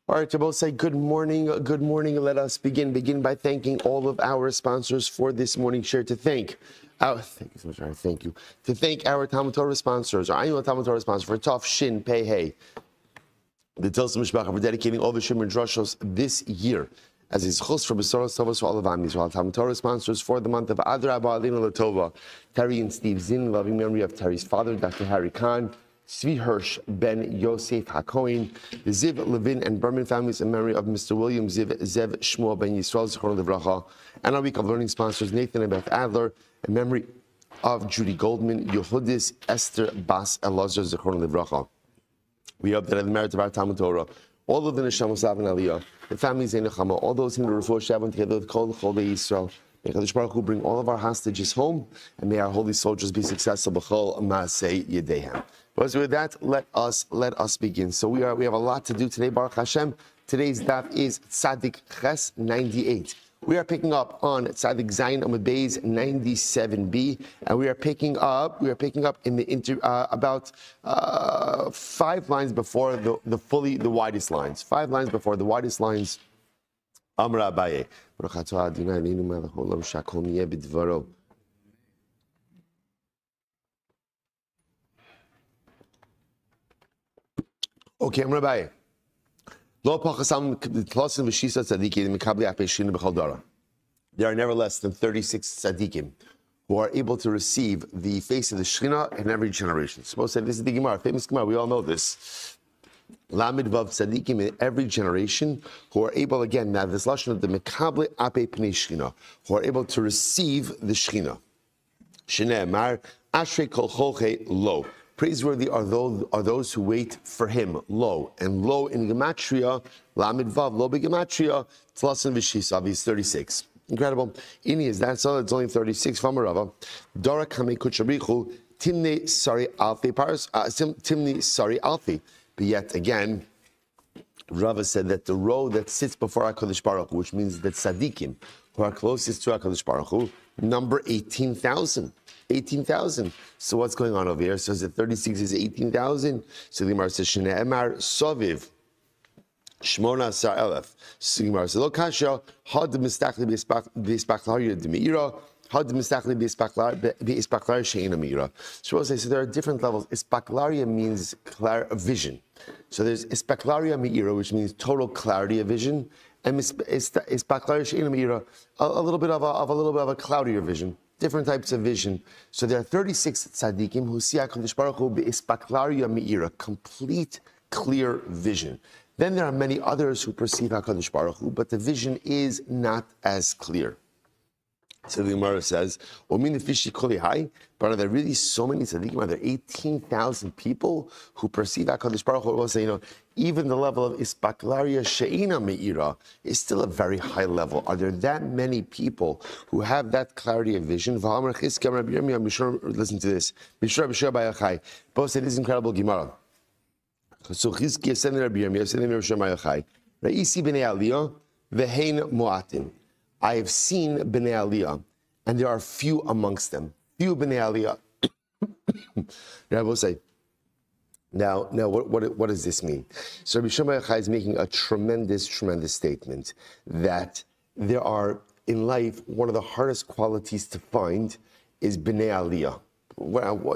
All right, to both say good morning. Good morning. Let us begin. Begin by thanking all of our sponsors for this morning's share. Thank you so much. Thank you. To thank our Talmud Torah sponsors, our annual Talmud Torah sponsor for Tov Shin Pei Hey, the Tilson Mishpacha, for dedicating all the Shimon Drushos this year as his chos for Besoros Tovos for all of Am Yisrael. Talmud Torah sponsors for the month of Adar Abba Alinu Latova, Terry and Steve Zinn, loving memory of Terry's father, Dr. Harry Khan. Tzvi Hirsch Ben Yosef HaKohen, the Ziv Levin and Berman families in memory of Mr. William Zev Shmuel Ben Yisrael Zichron Livracha, and our week of learning sponsors Nathan and Beth Adler in memory of Judy Goldman, Yehudis Esther Bas Elazar Zichron Livracha. We hope that at the merit of our Talmud Torah, all of the Neshamos Av and Aliyah, the families in Nechama, all those in the Refuah Shabbat together with Kol Cholei Yisrael. May Kadosh Baruch Hu bring all of our hostages home, and may our holy soldiers be successful. B'chol Maasei Yedehem. But with that, let us begin. So we have a lot to do today, Baruch Hashem. Today's daf is Tzadik Ches 98. We are picking up on Tzadik Zayin Amud Beis 97b, and we are picking up in the about 5 lines before the widest lines. 5 lines before the widest lines. Amar Abaye. Baruch atah Adonai Eloheinu melech haolam shakol niyeh b'dvaro. Okay, I'm Rabbi. There are never less than 36 tzaddikim who are able to receive the face of the Shekhinah in every generation. Suppose say this is the Gemara, famous Gemara. We all know this. Lamed vav tzaddikim in every generation who are able, again, now this lashon of the mekable ape pnei Shekhinah, who are able to receive the Shekhinah. Shnei mar ashrei kol cholchei lo. Praiseworthy are those who wait for him, lo. And lo in Gematria, Lamed Vav, lo begematria, Tlasin Vishisav is 36. Incredible. Ini is that so? It's only 36 from Rava. Dora Kame Kuchabrichu, Timne Sari Alfi Paris, Timne Sari Alfi. But yet again, Rava said that the row that sits before HaKadosh Baruch Hu, which means that Tzaddikim, who are closest to HaKadosh Baruch Hu, number 18,000. 18,000. So what's going on over here? So is it 36 is 18,000? So the Gemara says, Shnei Emar Soviv, Shmona Sar Elef. So the Gemara says, Lo Kasha, Had Mistachli B'Ispaklaria D'Meira, Had Mistachli B'Ispaklaria She'ena Meira. So there are different levels. Ispaklaria means vision. So there's Ispaklaria Meira, which means total clarity of vision, and Ispaklaria She'ena Meira, a little bit of a cloudier vision. Different types of vision. So there are 36 tzaddikim who see HaKadosh Baruch Hu be'ispaklaria me'ira, complete, clear vision. Then there are many others who perceive HaKadosh Baruch Hu, but the vision is not as clear. So the Gemara says, but are there really so many tzaddikim? Are there 18,000 people who perceive HaKadosh Baruch Hu? We'll say, even the level of ispaklaria she'ina me'ira is still a very high level. Are there that many people who have that clarity of vision? Listen to this. Both say this is incredible Gemara. So Chizkiah said to Rabbi Yirmiyah, said to Rabbi Yirmiyah, Ra'isi b'nei aliyah v'hein mo'atim. I have seen b'nei aliyah, and there are few amongst them. Few b'nei aliyah. Rabbi will say, Now, what does this mean? So Rabbi Shimon Yochai is making a tremendous statement that there are, in life, one of the hardest qualities to find is b'nei aliyah.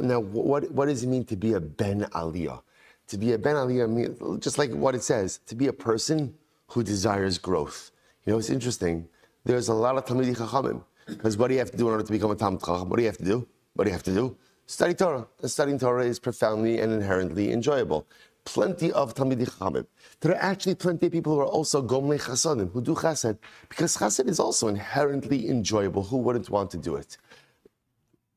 Now, what does it mean to be a ben aliyah? To be a ben aliyah means, just like what it says, to be a person who desires growth. It's interesting. There's a lot of Talmidei Chachamim, because what do you have to do in order to become a Talmid Chacham? What do you have to do? Study Torah. And studying Torah is profoundly and inherently enjoyable. Plenty of Talmidei Chachamim. There are actually plenty of people who are also Gomlei Chasadim, who do Chasad, because Chasad is also inherently enjoyable. Who wouldn't want to do it?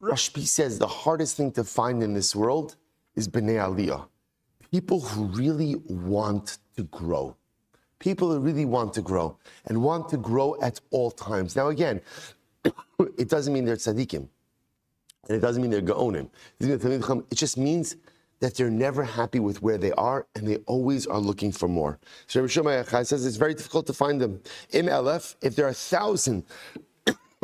Rashbi says the hardest thing to find in this world is B'nei Aliyah. People who really want to grow. People who really want to grow, and want to grow at all times. Now again, it doesn't mean they're tzaddikim. And it doesn't mean they're Gaonim. It just means that they're never happy with where they are, and they always are looking for more. So Rabbi Shimon Yochai says it's very difficult to find them. Im Elef, if there are 1,000,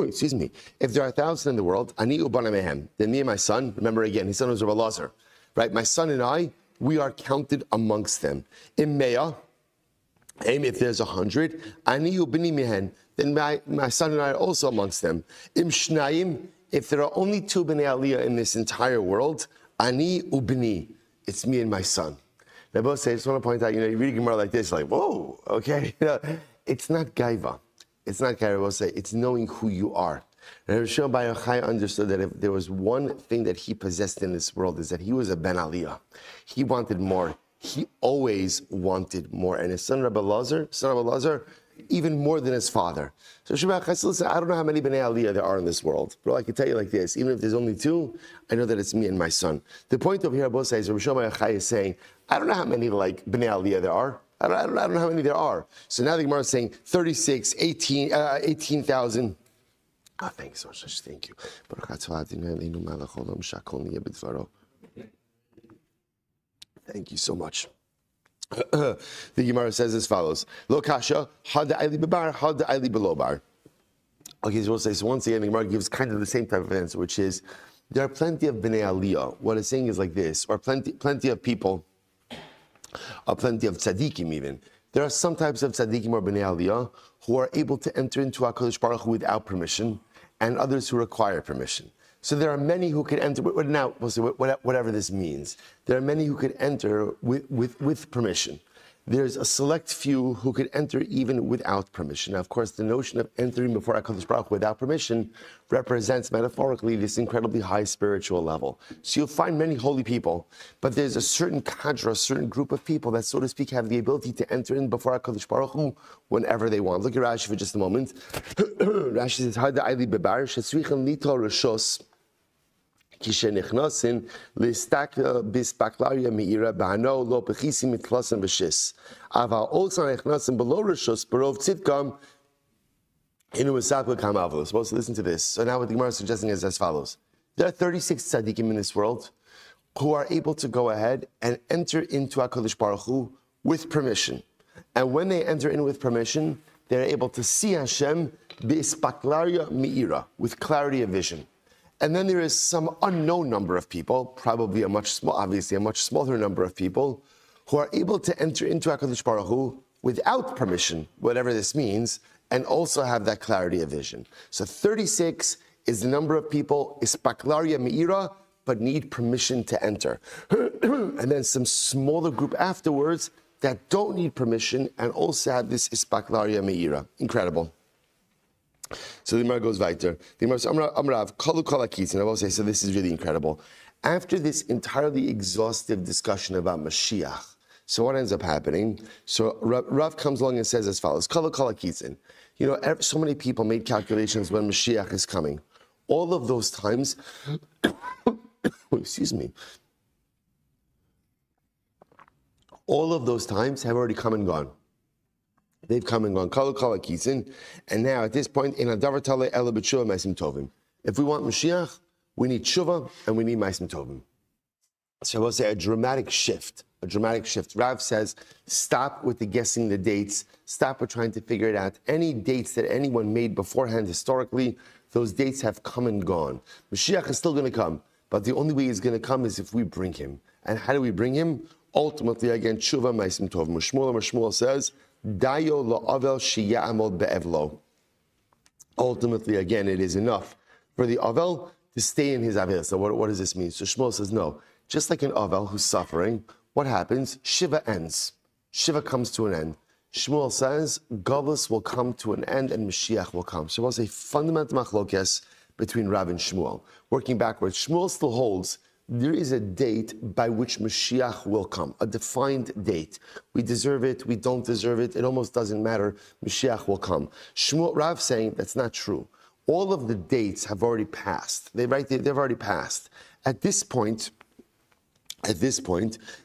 if there are 1,000 in the world, Ani ubana mehem, then me and my son, remember again, his son was Rabbi Lazar, right? My son and I, we are counted amongst them. Im Meah, If there's 100, ani ubini mihen, then my son and I are also amongst them. Im shnayim, if there are only 2 bnei aliyah in this entire world, ani ubini, it's me and my son. Now, both say, I just want to point out, you read Gemara like this, like, whoa, okay. It's not gaiva. It's not gaiva. Both say, it's knowing who you are. And Shmuel Bar Yochai understood that if there was one thing that he possessed in this world, is that he was a ben aliyah. He wanted more. He always wanted more. And his son Rabbi Lazar, even more than his father. So Shmuel said, listen, I don't know how many bnei aliyah there are in this world, but I can tell you like this, even if there's only 2, I know that it's me and my son. The point over here, both sides, Rabbi Shmuel Bar Yochai is saying, I don't know how many bnei aliyah there are. I don't know how many there are. So now the Gemara is saying 36, 18,000. Oh, thank you so much. Thank you. Thank you so much. The Gemara says as follows: Lo kasha had aili bebar, had aili below bar. Okay, so we'll say, so once again, the Gemara gives kind of the same type of answer, which is there are plenty of bnei aliyah. What it's saying is like this, or plenty of people, or plenty of tzaddikim even. There are some types of tzaddikim or bnei aliyah who are able to enter into HaKadosh Baruch Hu without permission, and others who require permission. So there are many who could enter, now, we'll say whatever this means. There are many who could enter with permission. There's a select few who could enter even without permission. Now, of course, the notion of entering before HaKadosh Baruch Hu without permission represents metaphorically this incredibly high spiritual level. So you'll find many holy people, but there's a certain cadre, a certain group of people that, so to speak, have the ability to enter in before HaKadosh Baruch Hu whenever they want. Look at Rashi for just a moment. Rashi says, Hada aili bebar, shetzrichen lito reshos, kishenechnosin listakla bispaklaria meira b'hano lo bechisim mitlosim b'shis. Aval olsan echnosin below reshos berov tzidkam inu esapla kam avos. Supposed to listen to this. So now what the Gemara is suggesting is as follows: there are 36 tzaddikim in this world who are able to go ahead and enter into HaKadosh Baruch Hu with permission. And when they enter in with permission, they're able to see Hashem bispaklaria meira, with clarity of vision. And then there is some unknown number of people, probably obviously a much smaller number of people, who are able to enter into HaKadosh Baruch Hu without permission, whatever this means, and also have that clarity of vision. So 36 is the number of people, ispaklaria meira, but need permission to enter. And then some smaller group afterwards that don't need permission and also have this ispaklaria meira. Incredible. So the Gemara goes weiter. The Gemara says, Amrav, kalu kalakitzin. I will say, so this is really incredible. After this entirely exhaustive discussion about Mashiach, so what ends up happening? So Rav comes along and says as follows: kalu kalakitzin. So many people made calculations when Mashiach is coming. All of those times, excuse me, all of those times have already come and gone. They've come and gone. And now at this point, if we want Mashiach, we need tshuva and we need ma'asim tovim. So I will say a dramatic shift. Rav says, stop with the guessing the dates. Stop with trying to figure it out. Any dates that anyone made beforehand historically, those dates have come and gone. Mashiach is still going to come, but the only way he's going to come is if we bring him. And how do we bring him? Ultimately, again, tshuva ma'asim tovim. Shmuel says, Dayo la'avel sheya'amod be'evlo. Ultimately, again, it is enough for the avel to stay in his avel. So what does this mean? So Shmuel says, no. Just like an avel who's suffering, what happens? Shiva ends. Shiva comes to an end. Shmuel says, Galus will come to an end and Mashiach will come. So what's a fundamental machlokes between Rav and Shmuel? Working backwards, Shmuel still holds there is a date by which Mashiach will come, a defined date. We deserve it, we don't deserve it, it almost doesn't matter, Mashiach will come. Rav saying that's not true. All of the dates have already passed. They've already passed. At this point,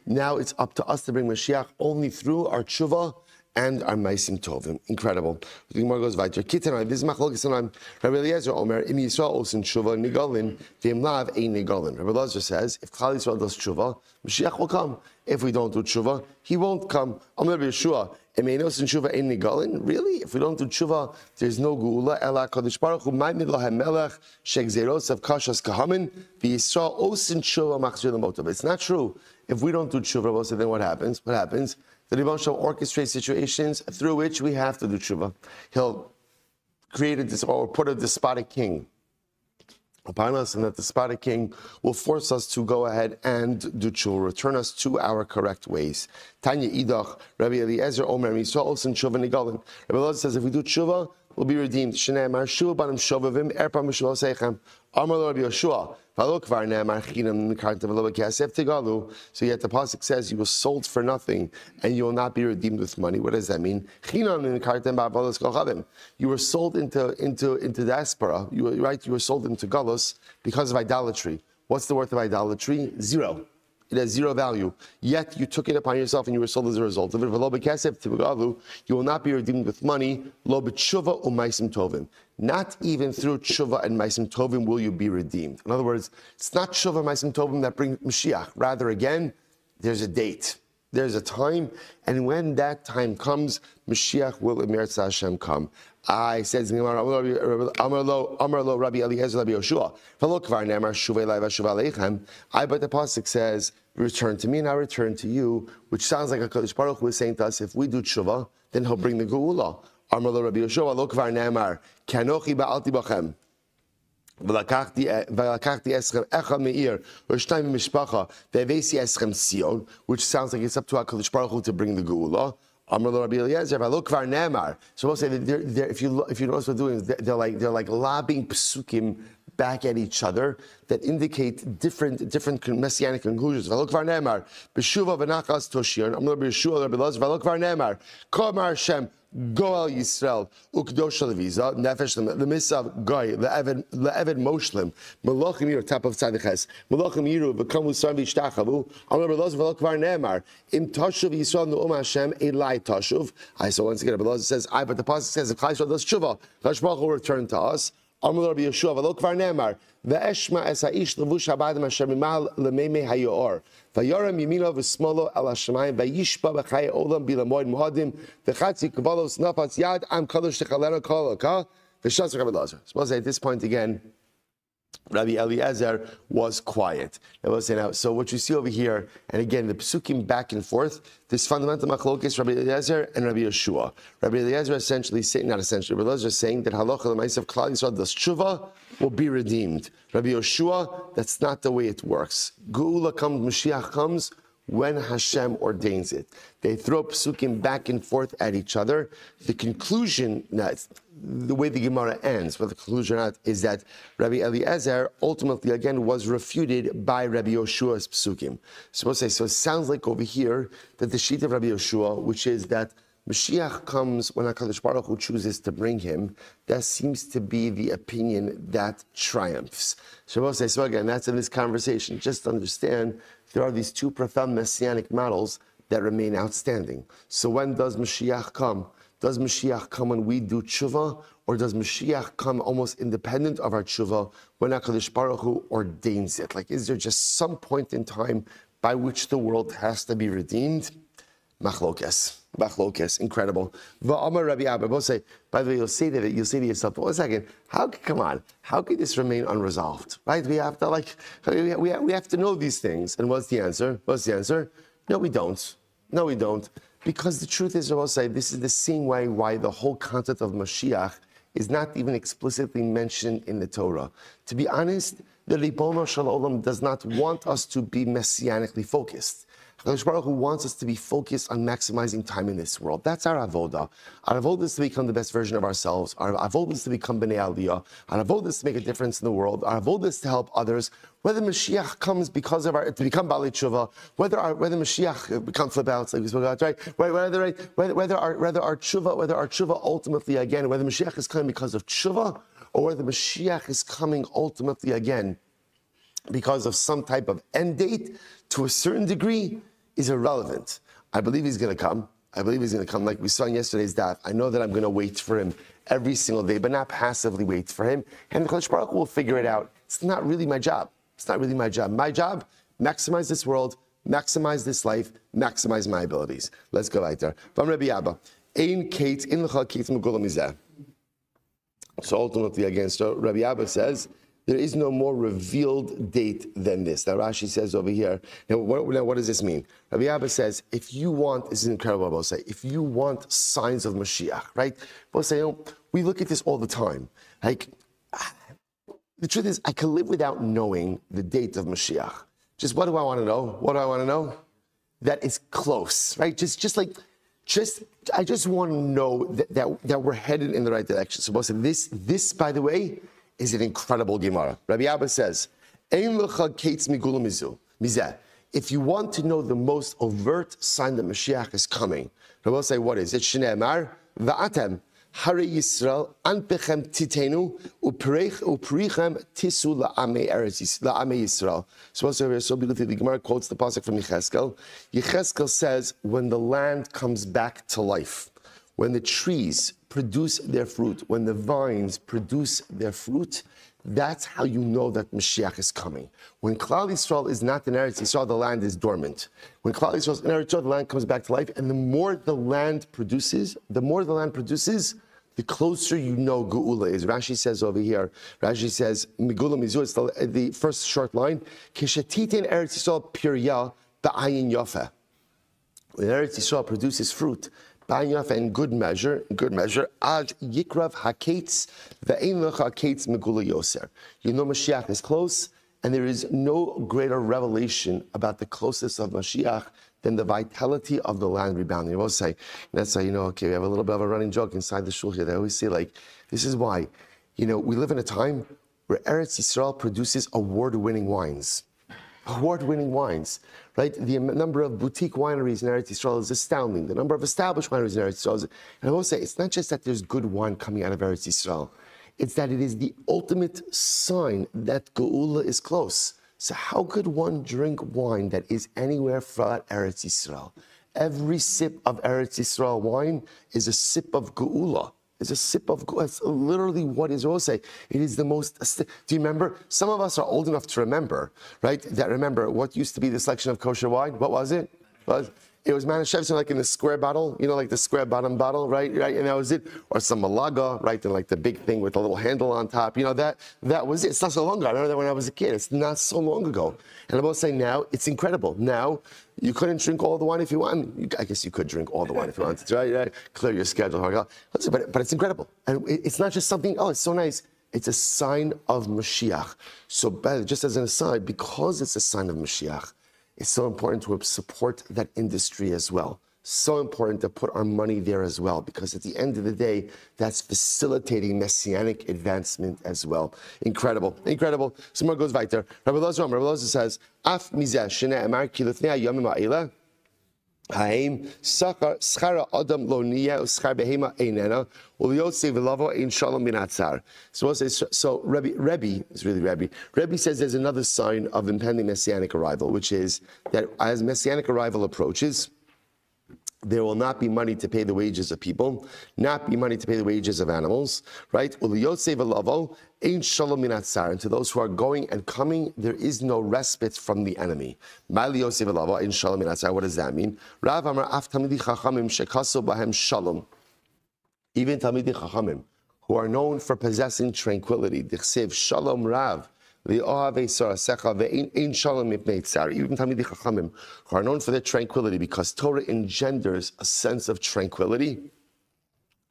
now it's up to us to bring Mashiach only through our tshuva and our ma'asim tovim. Incredible. The Gemara goes weiter. Kitanai, this is machlokes anaim. Rabbi Eliezer Omer, im Yisrael osin tshuva nigalin, v'im lav ein nigalin. Rabbi Eliezer says, if Klal Yisrael does tshuva, Mashiach will come. If we don't do tshuva, he won't come. Omer Yeshua, im ein osin tshuva ein nigalin. Really? If we don't do tshuva, there's no geula. Ela Kadosh Baruch Hu ma'amid lahem melech shegzeros of kashas kahamin v'Yisrael osin tshuva machzir l'motav. It's not true. If we don't do tshuva, then what happens? The The Rebbe shall orchestrate situations through which we have to do tshuva. He'll create or put a despotic king upon us, and that despotic king will force us to go ahead and do tshuva, return us to our correct ways. Tanya Idach, Rabbi Eliezer Omer, Yisrael Olsen Tshuva Nigalin. Rabbi Eliezer says, if we do tshuva, we'll be redeemed. Shnei Mar Shua Banim Shovavim Erpam Mishval Seichem. Amar Lo Rabbi Yoshua. So yet the pasuk says you were sold for nothing and you will not be redeemed with money. What does that mean? You were sold into diaspora. You were sold into galus because of idolatry. What's the worth of idolatry? Zero. It has zero value. Yet you took it upon yourself and you were sold as a result of it. You will not be redeemed with money. Not even through tshuva and maisim tovim will you be redeemed. In other words, it's not tshuva and maisim tovim that bring Mashiach. Rather, again, there's a date. There's a time, and when that time comes, Mashiach will Emir Hashem come. Says Amar Lo Rabbi Eliezer Rabbi Yoshua. But the pasuk says, return to me and I return to you, which sounds like a Kodesh Baruch Hu is saying to us, if we do tshuva, then he'll bring the geula. Amar Lo Rabbi Yoshua Lo Kvar Ne'amar Kanochi Ba'alti Bachem. Which sounds like it's up to HaKadosh Baruch Hu to bring the geula. Amar Lo Rabbi Eliezer, so we'll say that if you notice what they're doing, they're like lobbing psukim back at each other that indicate different messianic conclusions. Go al Yisrael, ukdosh leviza, nefesh lemisav goy, le'eved moshlim, malachim yiru, top of tzadiches, malachim yiru, v'kamu sarvi shtachavu, amar beloz v'lo kvar ne'emar, im tashuv Yisrael nu'um Hashem, elai tashuv. So once again, Beloz says, but the pasuk says, if Chai Yisrael does tshuva, Kadosh Baruch Hu will return to us. Amar Rabbi Yeshua, v'lo kvar ne'emar, ve'eshma es ha'ish levush habadim Hashem imal lemeimei hayor. Vayoram yimino v'smolo el hashemayim vayishba b'chaye olam bilamoid muhadim v'chatzi kavalos nafas yad am kadosh techalena kolok. V'shas Rabbi Elazar. Suppose at this point again, Rabbi Eliezer was quiet. So what you see over here, and again, the psukim back and forth, this fundamental machlokes, Rabbi Eliezer and Rabbi Yeshua. Rabbi Eliezer essentially saying, not essentially, Rabbi Eliezer is saying that halacha l'maisav klal Yisrael does tshuva will be redeemed. Rabbi Yeshua, that's not the way it works. Geula comes, Mashiach comes when Hashem ordains it. They throw psukim back and forth at each other. The conclusion, the way the Gemara ends, but the conclusion is that Rabbi Eliezer ultimately again was refuted by Rabbi Yeshua's psukim. So it sounds like over here that the sheet of Rabbi Yeshua, which is that Mashiach comes when HaKadosh Baruch Hu chooses to bring him, that seems to be the opinion that triumphs. So again, that's in this conversation. Just understand there are these two profound messianic models that remain outstanding. So when does Mashiach come? Does Mashiach come when we do tshuva, or does Mashiach come almost independent of our tshuva when HaKadosh Baruch Hu ordains it? Like, is there just some point in time by which the world has to be redeemed? Machlokes, incredible. Va'amar Rabbi Abba, both say, by the way, you'll say to yourself, well, 1 second, how could this remain unresolved? Right? We have to we have to know these things. And what's the answer? No, we don't. Because the truth is, I will say, this is the same way why the whole concept of Mashiach is not even explicitly mentioned in the Torah. To be honest, the Ribono Shel Olam does not want us to be messianically focused. HaKadosh Baruch Hu wants us to be focused on maximizing time in this world. That's our avoda. Our avoda is to become the best version of ourselves. Our avoda is to become Bnei Aliyah. Our avoda is to make a difference in the world. Our avoda is to help others. Whether Mashiach comes because of to become Baalei Tshuva, whether Mashiach becomes flip outs, like we spoke about, right? Whether our tshuva ultimately again, whether Mashiach is coming because of tshuva, or whether Mashiach is coming ultimately again because of some type of end date, to a certain degree, is irrelevant. I believe he's going to come. Like we saw in yesterday's daf. I know that I'm going to wait for him every single day, but not passively wait for him. And the Kodesh Baruch Hu will figure it out. It's not really my job. My job, maximize this world, maximize this life, maximize my abilities. Let's go right there. From Rabbi Abba. So ultimately, again, so Rabbi Abba says There is no more revealed date than this. Now Rashi says over here, now what does this mean? Rabbi Abba says, if you want, this is incredible, I'll say, if you want signs of Mashiach, right? We'll say, we look at this all the time. Like, the truth is, I can live without knowing the date of Mashiach. Just what do I want to know? What do I want to know? That it's close, right? I just want to know that we're headed in the right direction. So this, by the way, is an incredible Gemara. Rabbi Abba says, Ein lecha kates migula mizeh. If you want to know the most overt sign that Mashiach is coming, Rabbi will say, what is it? Shnei Amar, va'atem, Hare Yisrael, anpechem titenu, uperichem tisu la'amei Yisrael. So beautifully, the Gemara quotes the pasuk from Yecheskel. Yecheskel says, when the land comes back to life, when the trees produce their fruit, when the vines produce their fruit, that's how you know that Mashiach is coming. When Klal Yisrael is not in Eretz Yisrael, the land is dormant. When Klal Yisrael is in Eretz Yisrael, the land comes back to life, and the more the land produces, the closer you know Geula is. Rashi says over here, Rashi says, Megula Mizu, it's the first short line, Kishatiten Eretz Yisrael Pirya Ba'ayin Yofa. When Eretz Yisrael produces fruit, in good measure, ad yikrav haketz ve'ein lecha haketz megula yoser. You know Mashiach is close, and there is no greater revelation about the closeness of Mashiach than the vitality of the land rebounding. You always say, that's how you know, okay, we have a little bit of a running joke inside the shul here. They always say, like, this is why, we live in a time where Eretz Yisrael produces award-winning wines. Award-winning wines, right? The number of boutique wineries in Eretz Yisrael is astounding. The number of established wineries in Eretz Yisrael is, and I will say, it's not just that there's good wine coming out of Eretz Yisrael. It's that it is the ultimate sign that Geula is close. So how could one drink wine that is anywhere from Eretz Yisrael? Every sip of Eretz Yisrael wine is a sip of Geula. It's a sip of Geula. It's literally what Israel say. It is the most. Do you remember? Some of us are old enough to remember, right? That remember what used to be the selection of kosher wine. What was it? It was Manischewitz, like in the square bottle, like the square bottom bottle, right? And that was it. Or some Malaga, right? And like the big thing with a little handle on top. That was it. It's not so long ago. I remember that when I was a kid. It's not so long ago. And I'm going to say now, it's incredible. Now, you couldn't drink all the wine if you want. I guess you could drink all the wine if you wanted to, right? Clear your schedule. But it's incredible. And it's not just something, it's so nice. It's a sign of Mashiach. So just as an aside, because it's a sign of Mashiach, it's so important to support that industry as well. So important to put our money there as well, because at the end of the day, that's facilitating messianic advancement as well. Incredible. So more goes weiter. Rabbi Lozer says, Af mizeh sheneh amar ki lifnei hayomim ha'ela, Haim schara adam lo niyeh uschar behema einena uliotze v'lavo ein shalom min hatzar. So Rabbi says there's another sign of impending messianic arrival, which is that as messianic arrival approaches, there will not be money to pay the wages of people, not be money to pay the wages of animals, right? Uliyotze v'lavo ein shalom min hatzar. And to those who are going and coming, there is no respite from the enemy. Ma'liyotze v'lavo ein shalom min hatzar. What does that mean? Rav amar af tamidi chachamim shekaso bahem shalom. Even tamidi chachamim, who are known for possessing tranquility. Dichsev shalom Rav. Even Talmidei Chachamim, who are known for their tranquility, because Torah engenders a sense of tranquility.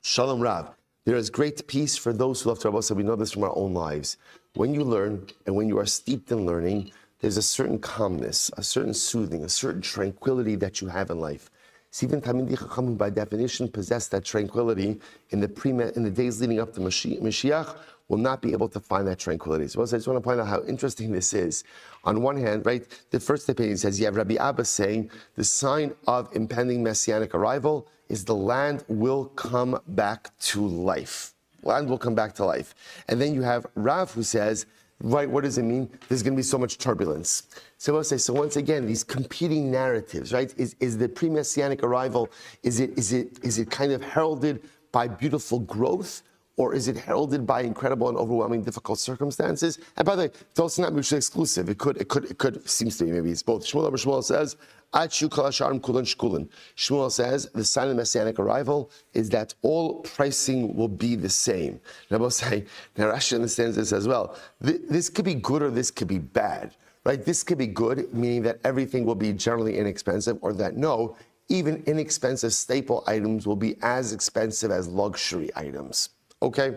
Shalom Rav. There is great peace for those who love Torah. So we know this from our own lives. When you learn, and when you are steeped in learning, there's a certain calmness, a certain soothing, a certain tranquility that you have in life. So even Talmidei Chachamim, by definition, possess that tranquility in the days leading up to Mashiach, will not be able to find that tranquility. So I just want to point out how interesting this is. On one hand, right, the first opinion says you have Rabbi Abba saying the sign of impending messianic arrival is the land will come back to life. Land will come back to life. And then you have Rav who says, right, what does it mean? There's going to be so much turbulence. So I'll say, so once again, these competing narratives, right? Is the pre-messianic arrival, is it kind of heralded by beautiful growth? or is it heralded by incredible and overwhelming difficult circumstances? And by the way, it's also not mutually exclusive. It could, seems to be, maybe it's both. Shmuel says, Shmuel says the sign of messianic arrival is that all pricing will be the same. Now, Rashi understands this as well. This could be good or this could be bad, right? This could be good, meaning that everything will be generally inexpensive, or that no, even inexpensive staple items will be as expensive as luxury items. Okay?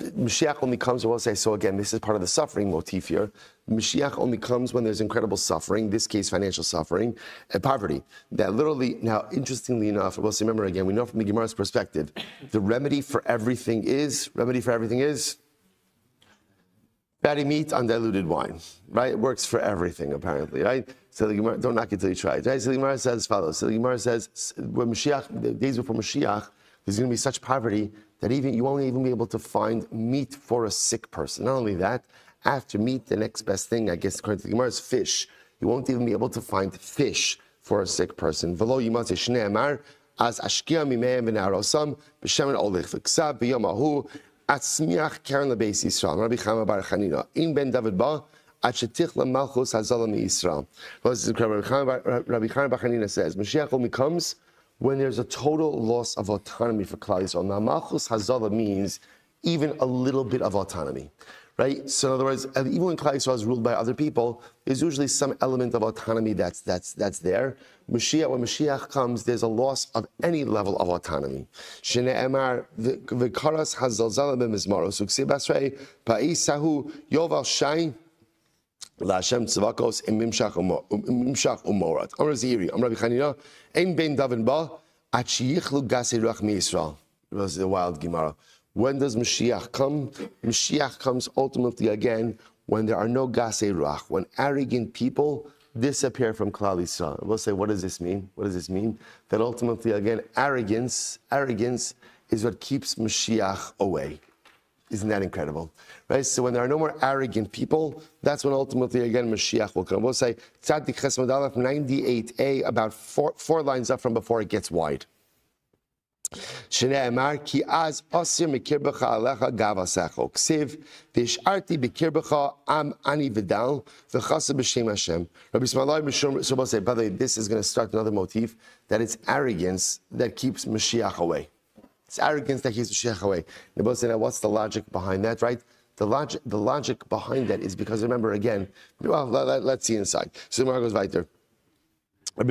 Mashiach only comes, I will say, so again, this is part of the suffering motif here. Mashiach only comes when there's incredible suffering, in this case, financial suffering, and poverty. That literally, now, interestingly enough, we'll see, remember again, we know from the Gemara's perspective, the remedy for everything is fatty meat, undiluted wine, right? It works for everything, apparently, right? So the Gemara, don't knock it till you try it, right? So the Gemara says as follows. So the Gemara says, when Mashiach, the days before Mashiach, there's going to be such poverty that even you won't even be able to find meat for a sick person. Not only that, after meat, the next best thing, I guess, according to the Gemara, is fish. You won't even be able to find fish for a sick person. V'lo yimatzeh shnei amar, as ashkia mimeim v'narosam, b'shemen olich v'ksav, b'yom ahu, atzmiach karen lebeis Yisrael. Rabbi Chama bar Chanina. In ben David ba, at shetich lemalchus hazala mi-Yisrael. Well, this is incredible. Rabbi Chama bar Chanina says, Mashiach only comes when there's a total loss of autonomy for Klal Yisrael. Now, Malchus Hazala means even a little bit of autonomy, right? So in other words, even when Klal Yisrael is ruled by other people, there's usually some element of autonomy that's there. When Mashiach comes, there's a loss of any level of autonomy. Shne'emar v'karas hazalzala b'mizmaros u'ksib asrei pa'isahu yoval shai L'Hashem tzvakos imimshach umorat. Amar Ziri, Amar Rabbi Chanina, ein ben David ba, at sheyichlu gasei ruach mi-Yisrael. It was the wild Gemara. When does Mashiach come? Mashiach comes ultimately again when there are no gasei ruach, when arrogant people disappear from Klal Yisrael. We'll say, what does this mean? What does this mean? That ultimately again, arrogance is what keeps Mashiach away. Isn't that incredible? Right? So when there are no more arrogant people, that's when ultimately, again, Mashiach will come. We'll say, Tzadik Chesed Aleph 98a, about four lines up from before it gets wide. Shne'emar, ki az asir mikirbecha alecha gavasecho. Ksiv, v'isharti bikirbecha am ani vidal, v'chasa b'shem Hashem. Rabbi Smalai Mishum, so we'll say, by the way, this is going to start another motif, that it's arrogance that keeps Mashiach away. It's arrogance that keeps Mashiach away. Nebo said, what's the logic behind that, right? The logic behind that is because, remember again, well, let's see inside. So the Gemara goes weiter.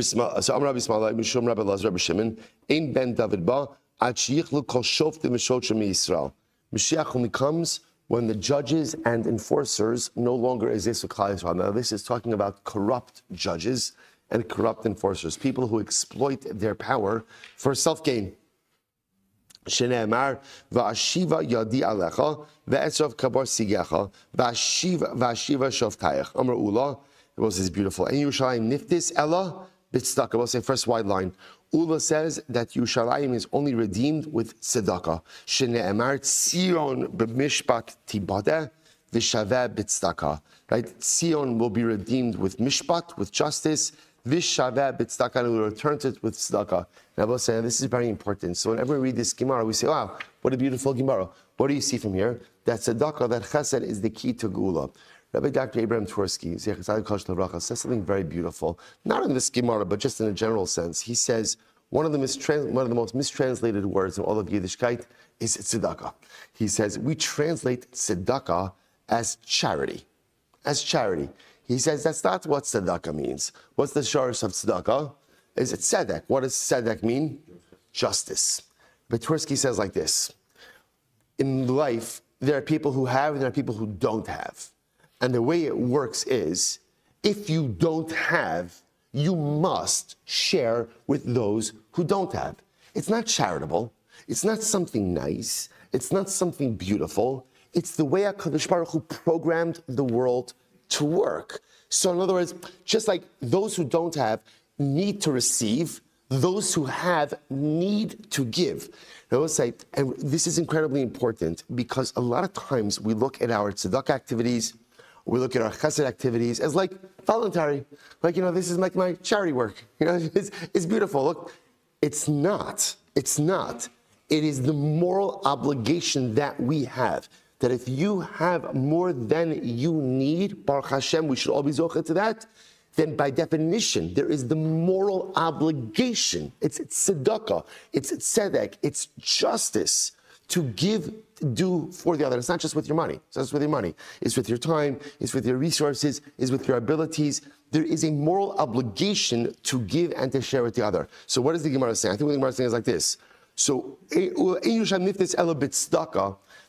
So I'm Rabbi Smalai, Mishum Rabbi Lazar, Rabbi Shimon, Ein ben David ba, ad sheyichlu kol shoftim v'shotrim mi-Yisrael. Mashiach only comes when the judges and enforcers no longer exist with Klal Yisrael. Now this is talking about corrupt judges and corrupt enforcers, people who exploit their power for self-gain. Shne'emar va'ashiva yadi alecha ve'etzrav kabar sigecha va'ashiva shoftayach. Amar Ula, it was this beautiful. And Yerushalayim niftis ella b'tzedakah. We'll say first wide line. Ula says that Yerushalayim is only redeemed with tzedakah. Shne'emar Tzion b'mishpat tibadeh v'shaveh b'tzedakah. Right? Tzion will be redeemed with mishpat, with justice. Vishaveh b'tzedakah, and we will return to it with tzedakah. And I will say, this is very important. So whenever we read this Gemara, we say, wow, what a beautiful Gemara. What do you see from here? That tzedakah, that chesed, is the key to Geula. Rabbi Dr. Abraham Twersky says something very beautiful. Not in this Gemara, but just in a general sense. He says, one of the most mistranslated words in all of Yiddishkeit is tzedakah. He says, we translate tzedakah as charity. As charity. He says that's not what tzedakah means. What's the shorish of tzedakah? Is it tzedek? What does tzedek mean? Justice. But Twersky says like this. In life, there are people who have and there are people who don't have. And the way it works is, if you don't have, you must share with those who don't have. It's not charitable. It's not something nice. It's not something beautiful. It's the way HaKadosh Baruch Hu programmed the world to work. So in other words, just like those who don't have need to receive, those who have need to give. I will say, and this is incredibly important because a lot of times we look at our tzedakah activities, We look at our chesed activities as like voluntary. Like, this is like my charity work. It's beautiful. Look, it's not. It's not. It is the moral obligation that we have. That if you have more than you need, Baruch Hashem, we should all be zocheh to that, then by definition, there is the moral obligation. It's tzedakah, it's tzedek, it's justice to do for the other. It's not just with your money. It's not just with your money. It's with your time, it's with your resources, it's with your abilities. There is a moral obligation to give and to share with the other. So what is the Gemara saying? I think what the Gemara is saying is like this. So,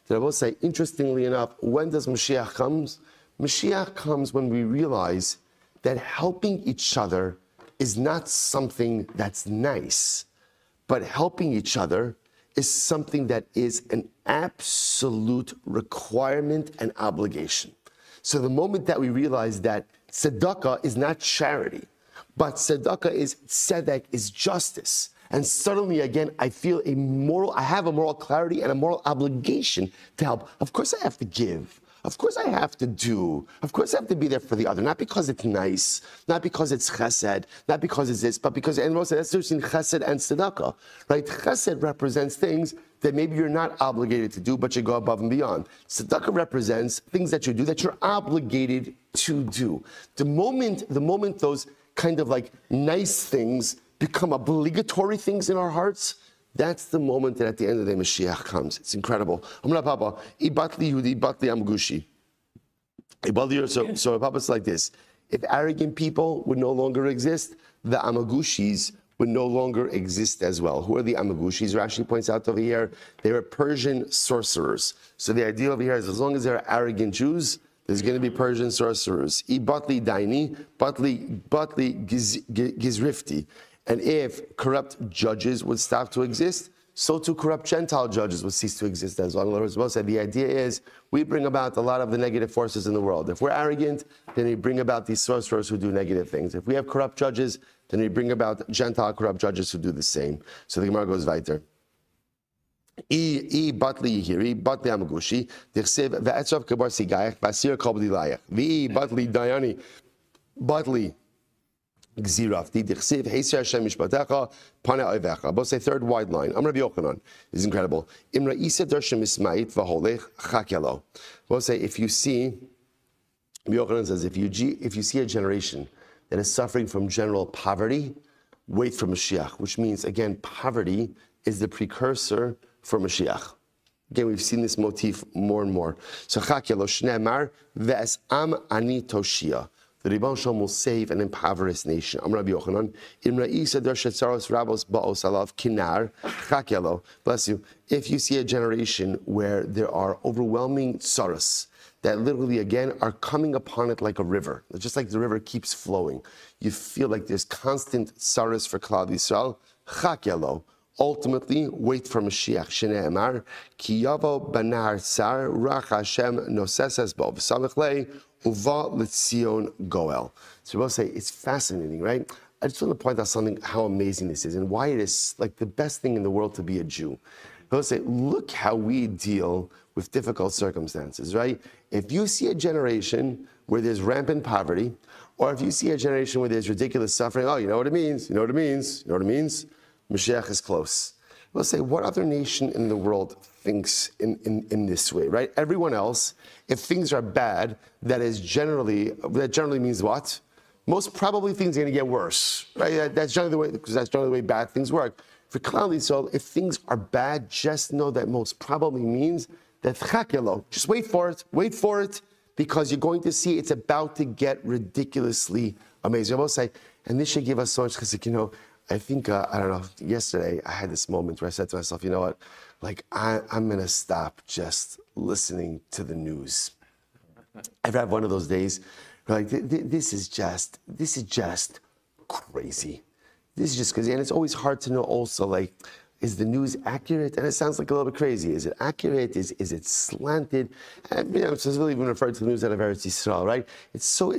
that I will say, interestingly enough, when does Mashiach comes? Mashiach comes when we realize that helping each other is not something that's nice, but helping each other is something that is an absolute requirement and obligation. So the moment that we realize that tzedakah is not charity, but tzedakah is tzedek, is justice. And suddenly, again, I have a moral clarity and a moral obligation to help. Of course I have to give. Of course I have to do. Of course I have to be there for the other. Not because it's nice, not because it's chesed, not because it's this, but because, and most of that's between chesed and tzedakah, right? Chesed represents things that maybe you're not obligated to do, but you go above and beyond. Tzedakah represents things that you do that you're obligated to do. The moment those kind of like nice things become obligatory things in our hearts, that's the moment that at the end of the day, Mashiach comes. It's incredible. So Papa's like this. If arrogant people would no longer exist, the Amagushis would no longer exist as well. Who are the Amagushis? Rashi points out over here, they were Persian sorcerers. So the idea over here is as long as there are arrogant Jews, there's going to be Persian sorcerers. Batli daini, batli gizrifti. And if corrupt judges would stop to exist, so too corrupt Gentile judges would cease to exist as well. In other words, the idea is we bring about a lot of the negative forces in the world. If we're arrogant, then we bring about these sorcerers who do negative things. If we have corrupt judges, then we bring about Gentile corrupt judges who do the same. So the Gemara goes weiter. Batli yihiri, batli amagushi, dichsev ve'etzov kabar sigayach, vasir kol b'dilayach. Batli dayani, batli Gzirafti, Dichsiv, Heisei Hashem Mishpatecha, Pane Oivecha. Both say third wide line. I'm Rabbi Yochanan. This is incredible. Imra Isa Dershim Ismait Vaholech Chakelo. Both say if you see, Rabbi Yochanan says, if you see a generation that is suffering from general poverty, wait for Mashiach, which means again, poverty is the precursor for Mashiach. Again, we've seen this motif more and more. So Chakelo Shneimar Ve'es Am Ani Toshia. The Ribbon Shalom will save an impoverished nation. I'm Rabbi Yochanan. Bless you. If you see a generation where there are overwhelming tsaros that literally, again, are coming upon it like a river, just like the river keeps flowing, you feel like there's constant tsaros for Klal Yisrael. Chak ultimately, wait for Mashiach. Shnei Amar, ki yavo banar tsar, rach Hashem nosesas bo v'samechlei, uva l'tzion goel. So we'll say, it's fascinating, right? I just want to point out something, how amazing this is, and why it is like the best thing in the world to be a Jew. We'll say, look how we deal with difficult circumstances, right? If you see a generation where there's rampant poverty, or if you see a generation where there's ridiculous suffering, oh, you know what it means, you know what it means, you know what it means? Mashiach is close. We'll say, what other nation in the world thinks in this way, right? Everyone else, if things are bad, that generally means what? Most probably things are going to get worse, right? That's generally the way, because that's generally the way bad things work. For Klal Yisrael, if things are bad, just know that most probably means that chakelo, just wait for it, because you're going to see it's about to get ridiculously amazing. I will say, and this should give us so much chesed, I think, I don't know, yesterday I had this moment where I said to myself, you know what, like I'm going to stop just listening to the news. I've had one of those days where like, this is just crazy. This is just crazy. And it's always hard to know also, like, is the news accurate? And it sounds like a little bit crazy. Is it accurate? Is it slanted? And, it's really even referred to the news out of Eretz Yisrael, right? It's so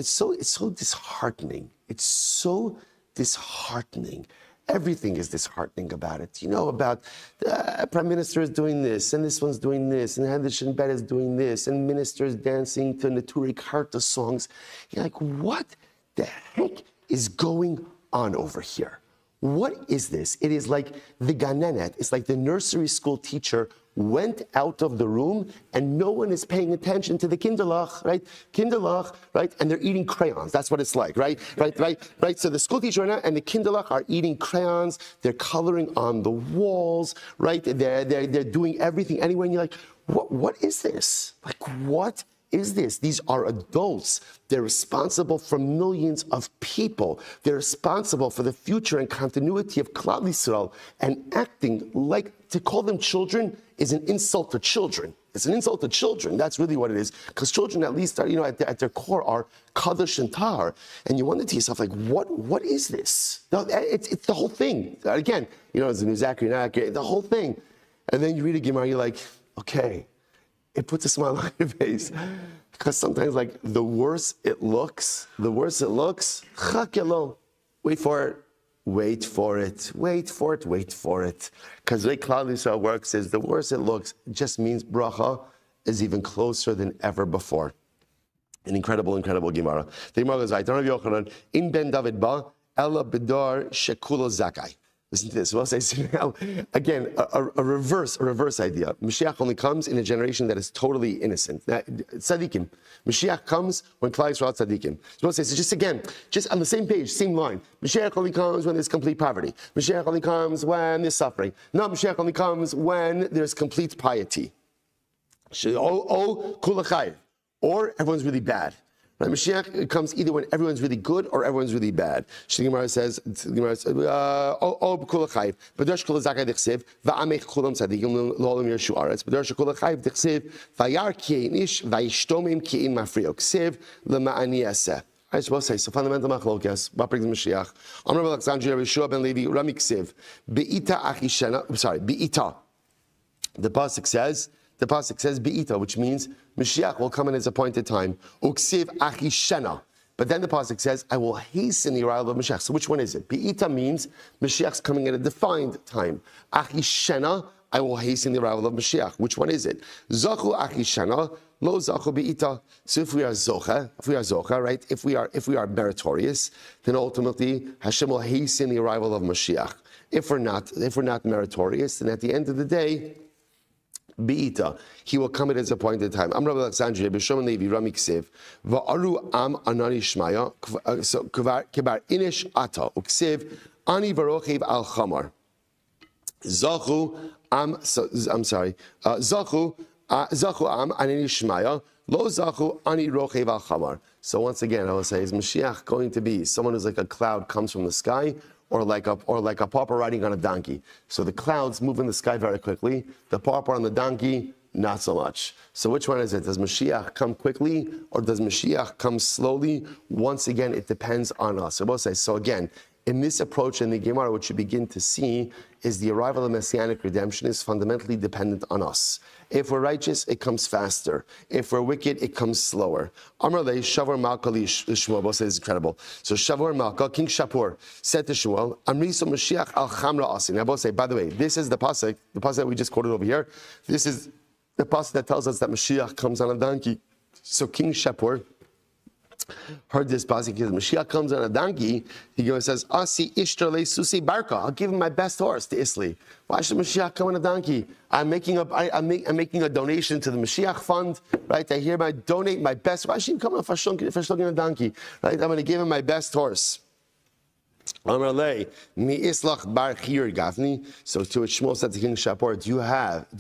disheartening. It's so disheartening everything is disheartening about it. You know about the Prime Minister is doing this, and this one's doing this, and Henderson Bet is doing this, and ministers dancing to Naturik Harta songs. You're like, what the heck is going on over here? What is this? It is like the ganenet, it's like the nursery school teacher went out of the room and no one is paying attention to the kinderlach, right? Kinderlach, right? And they're eating crayons. That's what it's like, right? Right? So the school teacher and the kinderlach are eating crayons. They're coloring on the walls, right? They're doing everything anyway. And you're like, what is this? Like, what is this? These are adults. They're responsible for millions of people. They're responsible for the future and continuity of Klal Yisrael. And acting like, to call them children is an insult to children. It's an insult to children. That's really what it is. Because children, at least, are, at their core, are kadosh and tahar. And you wonder to yourself, like, what is this? It's the whole thing. Again, it's a new Zachary, the whole thing. And then you read a Gemara, you're like, okay. It puts a smile on your face. Because sometimes, like, the worse it looks, chakelo. Wait for it. Because the way Klal Yisrael works is the worse it looks just means bracha is even closer than ever before. An incredible, incredible Gemara. The Gemara goes, in Ben David ba, ella bedar shekulo zakai. Listen to this. We'll say now, again, a reverse idea. Mashiach only comes in a generation that is totally innocent. Tzadikim. Mashiach comes when Klal Yisrael tzadikim. So we'll say, so just on the same page, same line. Mashiach only comes when there's complete poverty. Mashiach only comes when there's suffering. No, Mashiach only comes when there's complete piety. Or everyone's really bad. Right? Mashiach comes either when everyone's really good or everyone's really bad. The Gemara says, I suppose say, so fundamental machlokas, what brings Mashiach? Amr Alexandria, Yeshua ben Levi, Rami Ksiv, Be'ita Achishena, I'm sorry, Be'ita. The pasuk says, Be'ita, which means Mashiach will come in his appointed time. Uksiv achishena. But then the pasuk says, I will hasten the arrival of Mashiach. So which one is it? Be'ita means Mashiach's coming at a defined time. Achishena, I will hasten the arrival of Mashiach. Which one is it? Zachu achishena, lo zachu be'ita. So if we are zocha, right? If we are meritorious, then ultimately Hashem will hasten the arrival of Mashiach. If we're not meritorious, then at the end of the day, Be'ita, he will come at his appointed time. Am Rabbi Alexandria, B'Shom Levi, Rami Ksiv, Va'aru am anani shmaya, so kebar inish ata, uksiv, ani varochiv al chamar. Zachu am, Zachu am anani shmaya, lo zachu ani rochiv al chamar. So once again, I will say, is Mashiach going to be someone who's like a cloud comes from the sky, or like a pauper riding on a donkey? So the clouds move in the sky very quickly. The pauper on the donkey, not so much. So which one is it? Does Mashiach come quickly or does Mashiach come slowly? Once again, it depends on us. So we'll say, so again, in this approach in the Gemara, what you begin to see is the arrival of Messianic redemption is fundamentally dependent on us. If we're righteous, it comes faster. If we're wicked, it comes slower. Amar le Shavor Malka li Shmuel. Both say this is incredible. So Shavor Malka, King Shapur, said to Shmuel, Amriso Mashiach al Chamra Asin. Now both say, by the way, this is the pasuk that we just quoted over here. This is the pasuk that tells us that Mashiach comes on a donkey. So King Shapur heard this pasuk because Mashiach comes on a donkey. He goes says, "Asi ishtrale susi barka." I'll give him my best horse to Isli. Why should Mashiach come on a donkey? I'm making a donation to the Mashiach fund, right? I hereby donate my best. Why should he come on a fashlokin a donkey, right? I'm going to give him my best horse. Amarle mi islach bar chir gavni. So to which Shmuel said to King Shapur, do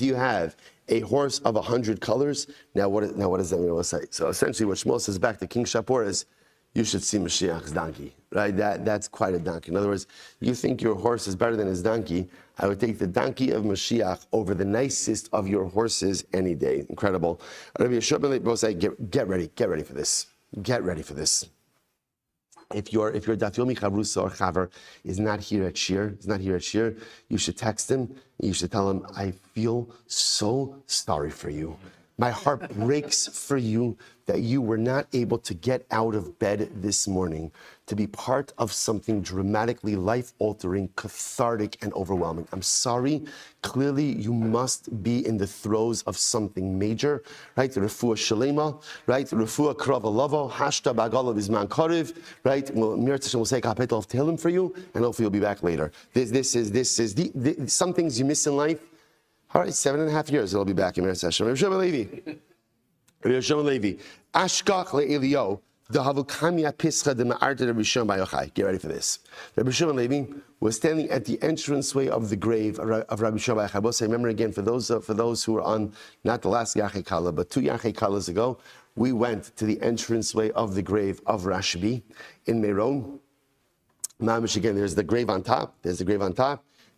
you have a horse of 100 colors? Now what does that mean? Say? So essentially what Shmuel says back to King Shapur is, you should see Mashiach's donkey, right? That's quite a donkey. In other words, you think your horse is better than his donkey. I would take the donkey of Mashiach over the nicest of your horses any day. Incredible. Rabbi Yeshua say, get ready for this. Get ready for this. If your Daf Yomi Chavrusa or Chaver is not here at Shir, you should text him. You should tell him, I feel so sorry for you. My heart breaks for you that you were not able to get out of bed this morning to be part of something dramatically life-altering, cathartic, and overwhelming. I'm sorry. Clearly, you must be in the throes of something major, right? Refuah shalema, right? Refuah krava lavo, hashta bagala bizman kariv, right? We'll say kapitel of Tehillim for you, and hopefully you'll be back later. This is some things you miss in life. All right, 7.5 years, it'll be back in Meretz Hashem. Rabbi Shimon Levi. Ashkach le'elio, dahavukami apischa de ma'arta Rabbi Shimon Bar Yochai. Get ready for this. Rabbi Shimon Levi was standing at the entranceway of the grave of Rabbi Shimon Bar Yochai. I remember again, for those who were on, not the last Yachei Kala, but 2 Yachei Kalas ago, we went to the entranceway of the grave of Rabbi in Meron. Mamish, again, there's the grave on top.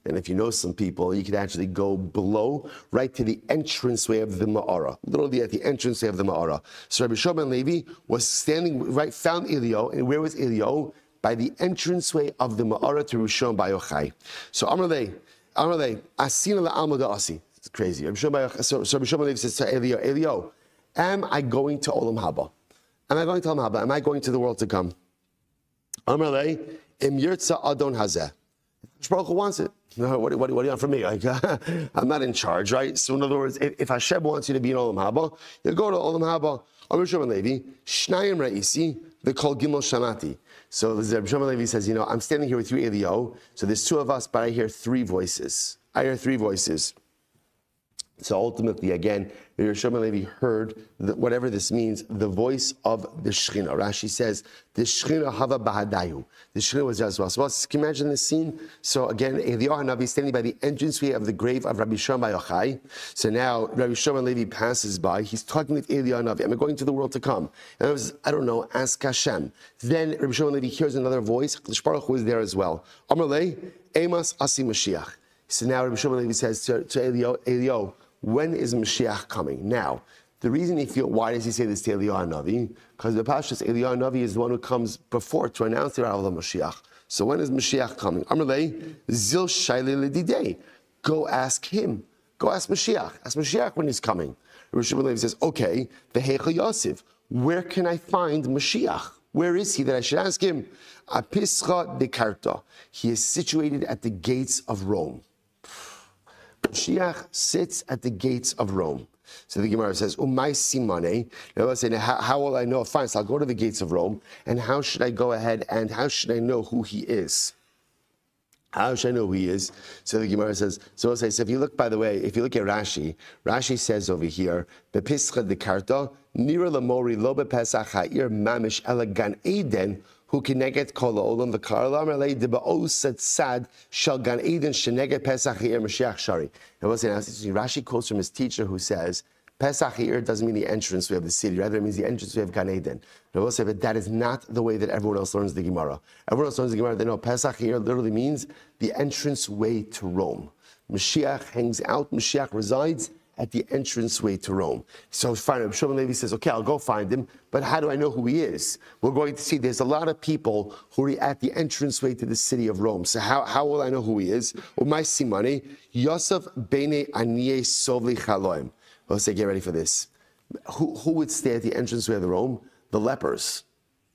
And if you know some people, you could actually go below, right to the entranceway of the Ma'ara, literally at the entranceway of the Ma'ara. So Rabbi Shimon Levi was standing, right, found Elio, and where was Elio? By the entranceway of the Ma'ara to Rabbi Shimon Bar Yochai. So Amrlei, Asina la'alma da'asi. It's crazy. So Rabbi Shimon Levi says to Elio, am I going to Olam Haba? Am I going to Olam Haba? Am I going to the world to come? Amrlei, im yirtza adon hazeh. Baruch Hu wants it. No, what do you want from me? Like, I'm not in charge, right? So in other words, if Hashem wants you to be in Olam Haba, you go to Olam Haba. Rabbi Shimon Levi, Shnayim Ra'isi, the Kol Gimel Shamati. So Rabbi Shimon Levi says, I'm standing here with you, Elio. So there's 2 of us, but I hear 3 voices. So ultimately, again, Rabbi Shimon Levi heard, whatever this means, the voice of the Shechina. Rashi says, the Shechina hava bahadayu. The Shechina was there as well. So can you imagine this scene? So again, Eliyahu Hanavi standing by the entranceway of the grave of Rabbi Shimon Bar Yochai. So now Rabbi Shimon Levi passes by. He's talking with Eliyahu Hanavi. I'm going to the world to come. And I was, I don't know, ask Hashem. Then Rabbi Shimon Levi hears another voice. Baruch Hu is there as well. Amrlei, Emas Asi Mashiach. So now Rabbi Shimon Levi says to Eliyahu, when is Mashiach coming? Now, the reason why does he say this to Eliyahu Hanavi? Because the Pashtus, Eliyahu Hanavi is the one who comes before to announce the arrival of Mashiach. So when is Mashiach coming? Amrlei, Zil Shaili Lididei. Go ask him. Go ask Mashiach. Ask Mashiach when he's coming. Rabbi Shimon Levi says, okay, the Heicha Yosef. Where can I find Mashiach? Where is he that I should ask him? Apischa de Karta. He is situated at the gates of Rome. Mashiach sits at the gates of Rome. So the Gemara says, Umay Simane. Now let's say, how will I know? Fine, so I'll go to the gates of Rome. And how should I go ahead and how should I know who he is? How should I know who he is? So the Gemara says, so if you look, by the way, if you look at Rashi, Rashi says over here, Bepischa de Karta, Nira Lamori Lo Bepesach Ha'ir Mamish Ela Gan Eden, who connected Kol Olam the Karlam Relay de Ba'osat Sad Shal Gan Eden Sheneget Pesach Ha'ir Mashiach Shari. Now Rashi quotes from his teacher who says, Pesach Ha'ir doesn't mean the entrance way of the city, rather it means the entrance way of Gan Eden. Now we'll say, but that is not the way that everyone else learns the Gemara. Everyone else learns the Gemara, they know Pesach Ha'ir literally means the entrance way to Rome. Mashiach hangs out, Mashiach resides at the entranceway to Rome. So fine, Rabbi Shimon Levi says, okay, I'll go find him, but how do I know who he is? We're going to see there's a lot of people who are at the entranceway to the city of Rome. So how will I know who he is? Umay Simane, Yosef Bene Aniye Sovli Chaloim. Let's say, get ready for this. Who would stay at the entranceway of the Rome? The lepers.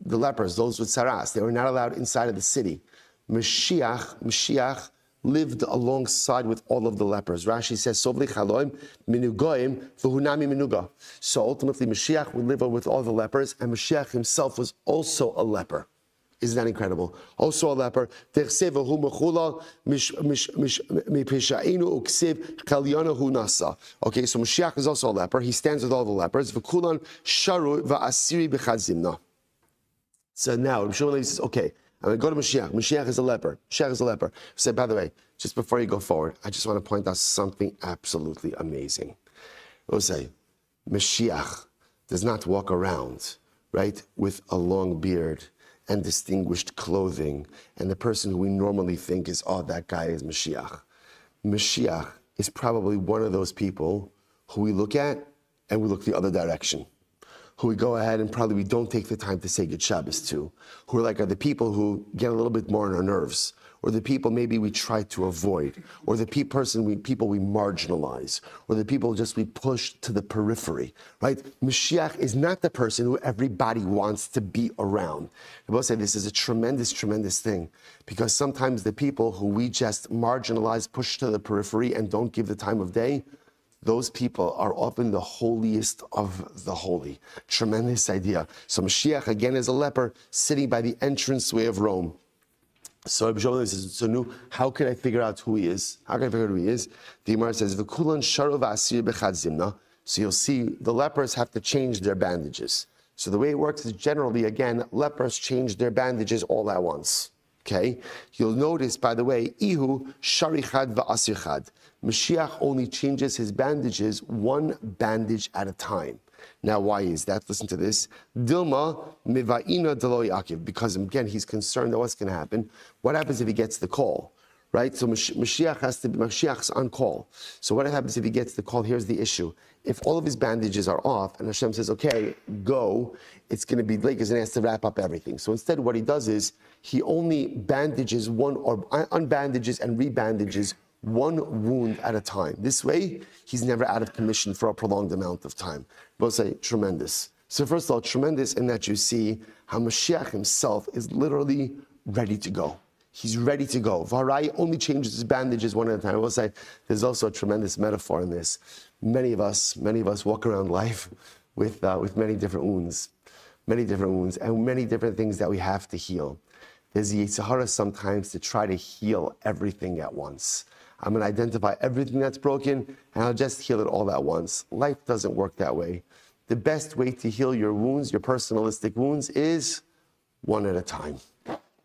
The lepers, those with saras. They were not allowed inside of the city. Mashiach lived alongside with all of the lepers. Rashi says, Sovli Chaloim, Minugoim, V'hunami Minuga. So ultimately, Mashiach would live with all the lepers, and Mashiach himself was also a leper. Isn't that incredible? Also a leper. Okay, so Mashiach is also a leper. He stands with all the lepers. So now, Rabbi Shimon Levi says, okay, I'm going to go to Mashiach. Mashiach is a leper. Mashiach is a leper. So by the way, just before you go forward, I just want to point out something absolutely amazing. We'll say, Mashiach does not walk around, right, with a long beard and distinguished clothing, and the person who we normally think is, oh, that guy is Mashiach. Mashiach is probably one of those people who we look at and we look the other direction, who we go ahead and probably we don't take the time to say good Shabbos to, who are the people who get a little bit more on our nerves, or the people maybe we try to avoid, or the people we marginalize, or the people just we push to the periphery, right? Mashiach is not the person who everybody wants to be around. I will say this is a tremendous, tremendous thing, because sometimes the people who we just marginalize, push to the periphery, and don't give the time of day, those people are often the holiest of the holy. Tremendous idea. So Mashiach, again, is a leper sitting by the entranceway of Rome. So Rabbi Shmuel says, so how can I figure out who he is? How can I figure out who he is? The Gemara says, V'kulan sharu v'asir b'chad zimna. So you'll see the lepers have to change their bandages. So the way it works is generally, again, lepers change their bandages all at once. Okay? You'll notice, by the way, Ihu sharichad v'asirchad. Mashiach only changes his bandages one bandage at a time. Now, why is that? Listen to this. Dilma miva'ina delo yakiv. Because, again, he's concerned that what's going to happen. What happens if he gets the call? Right? So Mashiach's on call. So what happens if he gets the call? Here's the issue. If all of his bandages are off and Hashem says, okay, go, it's going to be late because he has to wrap up everything. So instead what he does is he only bandages or unbandages and rebandages one wound at a time. This way, he's never out of commission for a prolonged amount of time. We'll say tremendous. So first of all, tremendous in that you see how Mashiach himself is literally ready to go. He's ready to go. Varai only changes his bandages one at a time. I will say there's also a tremendous metaphor in this. Many of us walk around life with many different wounds, and many different things that we have to heal. There's the Yetzer Hara sometimes to try to heal everything at once. I'm going to identify everything that's broken, and I'll just heal it all at once. Life doesn't work that way. The best way to heal your wounds, your personalistic wounds, is one at a time.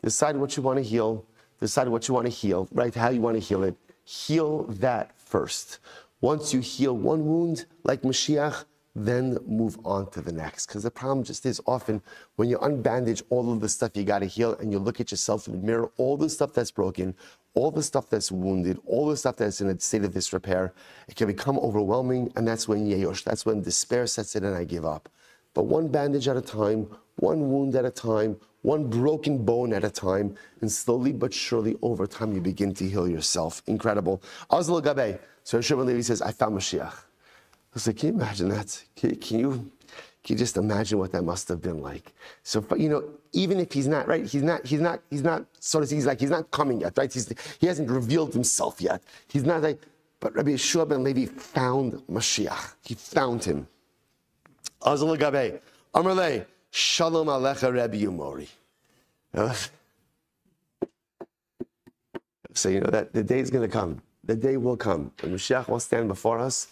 Decide what you want to heal. Decide what you want to heal, right? How you want to heal it. Heal that first. Once you heal one wound, like Mashiach, then move on to the next. Because the problem just is often when you unbandage all of the stuff you got to heal and you look at yourself in the mirror, all the stuff that's broken, all the stuff that's wounded, all the stuff that's in a state of disrepair, it can become overwhelming, and that's when yeyosh, that's when despair sets in and I give up. But one bandage at a time, one wound at a time, one broken bone at a time, and slowly but surely over time you begin to heal yourself. Incredible. Azal Gabe. So Shmuel Levi says, I found Mashiach. I was like, can you imagine that? Can you just imagine what that must have been like? So, even if he's not, right, he's not, so to speak, he's not coming yet, right? He hasn't revealed himself yet. He's not like, but Rabbi Yeshua ben Levi found Mashiach. He found him. Azal Gabe. Amrle, Shalom Alecha Rabbi Umori. So, that the day is going to come. The day will come. And Mashiach will stand before us.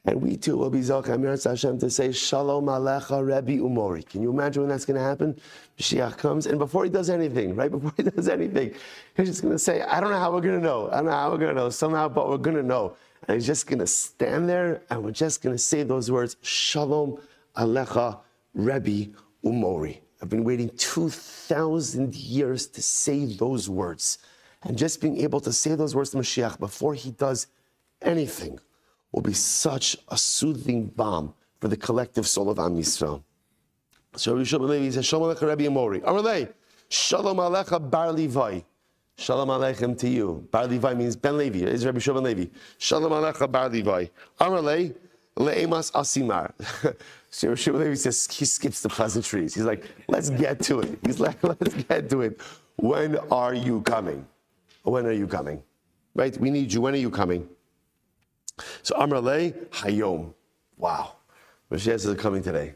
And we too will be Zocheh Amirat Hashem to say, Shalom Alecha Rabbi Umori. Can you imagine when that's going to happen? Mashiach comes, and before he does anything, right? Before he does anything, he's just going to say, I don't know how we're going to know. I don't know how we're going to know. Somehow, but we're going to know. And he's just going to stand there, and we're just going to say those words, Shalom Alecha Rabbi Umori. I've been waiting 2,000 years to say those words. And just being able to say those words to Mashiach before he does anything will be such a soothing balm for the collective soul of Am Yisrael. So Rabbi Shimon Levi says, Shalom Alecha Rabbi Amori. Amalei, Shalom Alecha Bar Levi. Shalom Aleichem to you. Bar Levi means Ben Levi. It's Rabbi Shimon Levi. Shalom Alecha Bar Levi. Amalei, Le'emas Asimar. So Rabbi Shimon Levi says, he skips the pleasantries. He's like, let's get to it. He's like, let's get to it. When are you coming? When are you coming? Right? We need you. When are you coming? So Amar Le Hayom. Wow. Mashiach says, I'm coming today.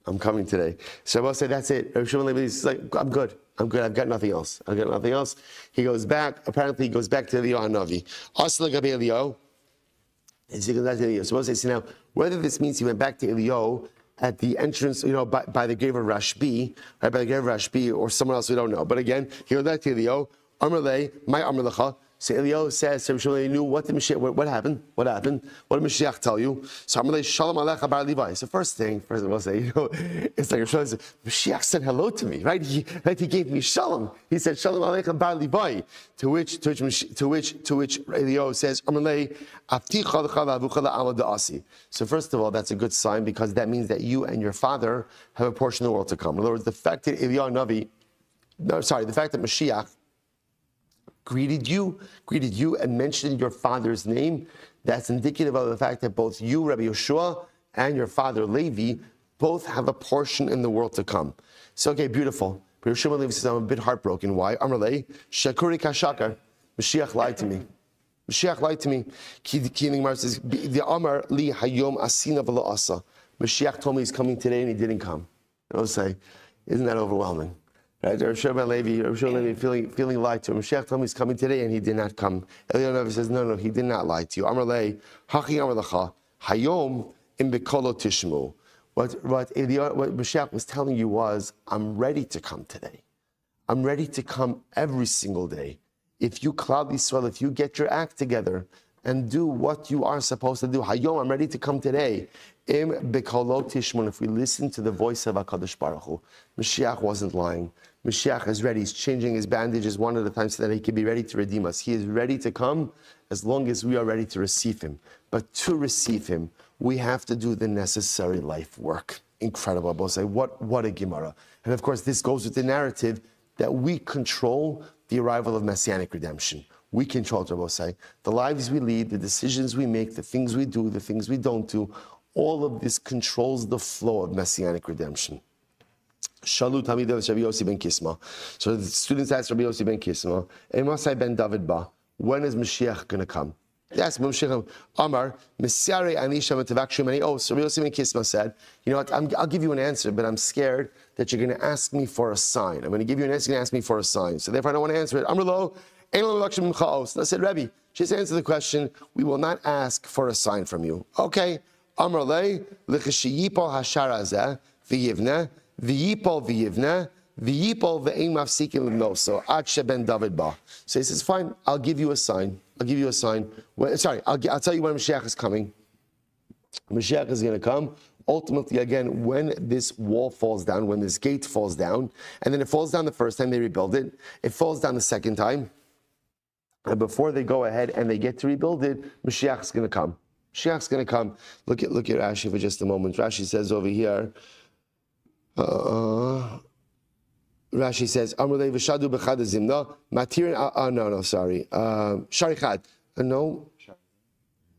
I'm coming today. So I will say, that's it. Rabbi Shimon Levi is like, I'm good. I've got nothing else. I've got nothing else. He goes back. Apparently, he goes back to Eliyahu Hanavi. Asla Gabi Eliyahu. And so he goes back to Eliyahu. So I will say, see now, whether this means he went back to Eliyahu at the entrance, by the grave of Rashbi, right, by the grave of Rashbi, or someone else we don't know. But again, he goes back to Eliyahu. Amar Le, my Amar Lecha. So Eliyahu says, Rabbi Shimon knew what happened. What did Mashiach tell you? So Amar Le, Shalom Alecha Bar Levi. So first of all, say, it's like Mashiach said hello to me, right? He gave me Shalom. He said Shalom Alecha Bar Levi. To which Eliyahu says, Amar Le, Avticha Lecha V'avucha La'amad Da'asi. So first of all, that's a good sign because that means that you and your father have a portion of the world to come. In other words, the fact that Mashiach greeted you and mentioned your father's name, that's indicative of the fact that both you, Rabbi Yeshua, and your father, Levi, both have a portion in the world to come. So, okay, beautiful. Rabbi Yeshua Levi says, I'm a bit heartbroken. Why? Amarle, Shakuri Kashakar. Mashiach lied to me. Mashiach lied to me. Ki says, the Amar li hayom asina v'lo asa. Mashiach told me he's coming today and he didn't come. I'll say, isn't that overwhelming? Right? Rabbi Levi feeling lied to him. Mashiach told me he's coming today and he did not come. Eliyahu says, no, he did not lie to you. Amar le, hachi amar lecha, hayom im bekolo tishmu. What Mashiach was telling you was, I'm ready to come today. I'm ready to come every single day. If you cloud Yisrael, if you get your act together and do what you are supposed to do, Hayom, I'm ready to come today. Im bekolo tishmun. If we listen to the voice of HaKadosh Baruch Hu, Mashiach wasn't lying. Mashiach is ready. He's changing his bandages one at a time so that he can be ready to redeem us. He is ready to come as long as we are ready to receive him. But to receive him, we have to do the necessary life work. Incredible. I'll say, what a Gemara. And of course, this goes with the narrative that we control the arrival of Messianic redemption. We control it, Rabbi say. The lives we lead, the decisions we make, the things we do, the things we don't do, all of this controls the flow of Messianic redemption. Shalu Tamidah Rabbi Yossi ben Kisma. So the students asked Rabbi Yossi ben Kisma, Emasai ben David ba, when is Mashiach going to come? Yes, Mashiach Amar, Messiare Anisha Matavakshimani. Oh, so Rabbi Yossi ben Kisma said, you know what, I'll give you an answer, but I'm scared that you're going to ask me for a sign. I'm going to give you an answer, you're going to ask me for a sign. So therefore I don't want to answer it. Amrlo, and I said, Rabbi, just answer the question. We will not ask for a sign from you. Okay. Amrle, Lichashiyipol Hasharazeh, V'yivne, V'yipol V'yivne, V'yipol V'ein Mafsikin L'noso, Adshe ben David ba. So he says, fine, I'll give you a sign. I'll give you a sign. I'll tell you when Mashiach is coming. Mashiach is going to come. Ultimately, again, when this wall falls down, when this gate falls down, and then it falls down the first time they rebuild it, it falls down the second time, and before they go ahead and they get to rebuild it, Mashiach is going to come. Mashiach's going to come. Look at Rashi for just a moment. Rashi says over here, Rashi says, Amrulei v'shadu b'chad azimna, matirin, sorry. Sharichad. No.